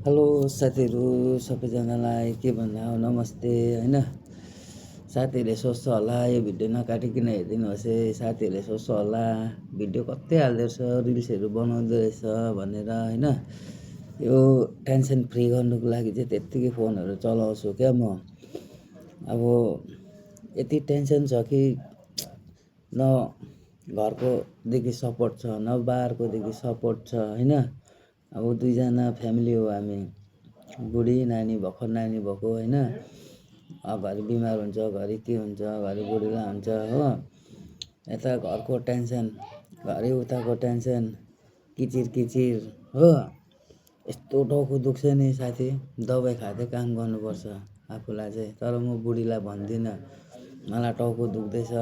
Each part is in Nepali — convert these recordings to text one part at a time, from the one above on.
हेलो साथीहरू सबैजनालाई के भन्दा हो नमस्ते होइन। साथीहरूले सोच्छ होला यो भिडियो नकाटिकन हेरिदिनुहोस् है, साथीहरूले सोच्छ होला भिडियो कति हाल्दो रहेछ रिल्सहरू बनाउँदो रहेछ भनेर होइन। यो टेन्सन फ्री गर्नुको लागि चाहिँ त्यत्तिकै फोनहरू चलाउँछु क्या म। अब यति टेन्सन छ कि न घरकोदेखि सपोर्ट छ न बाहिरकोदेखि सपोर्ट छ होइन। अब दुईजना फ्यामिली हो हामी, बुढी नानी भर्खर नानी भएको होइन। घरि बिमार हुन्छ, घरि के हुन्छ, घरि बुढीलाई हुन्छ हो। यता घरको टेन्सन, घरि उताको टेन्सन, किचिर किचिर हो। यस्तो टाउको दुख्छ नि साथी, दबाई खाँदै काम गर्नुपर्छ आफूलाई चाहिँ। तर म बुढीलाई भन्दिनँ मलाई टाउको दुख्दैछ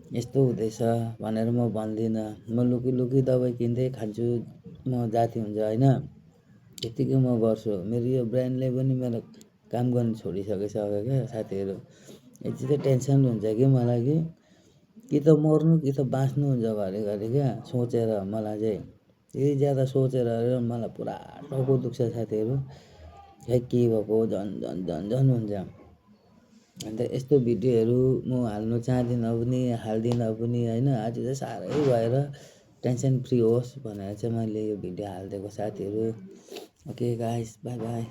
यस्तो हुँदैछ भनेर म भन्दिनँ। म लुकी लुकी दबाई किन्दै खान्छु, म जाती हुन्छ होइन। यतिकै म गर्छु। मेरो यो ब्रेनले पनि मेरो काम गर्नु छोडिसकेको छ क्या साथीहरू। यति चाहिँ टेन्सन हुन्छ कि मलाई कि त मर्नु कि त बाँच्नु हुन्छ घरिघरि क्या सोचेर। मलाई चाहिँ यति ज्यादा सोचेर मलाई पुरा टाउको दुख्छ साथीहरू। खै के भएको झन् झन् झन् झन् हुन्छ। अन्त यस्तो भिडियोहरू म हाल्नु चाहदिनँ पनि हाल्दिनँ पनि होइन। आज चाहिँ साह्रै भएर टेन्सन फ्री होस् भनेर चाहिँ मैले यो भिडियो हालिदिएको साथीहरू। Okay guys, by by.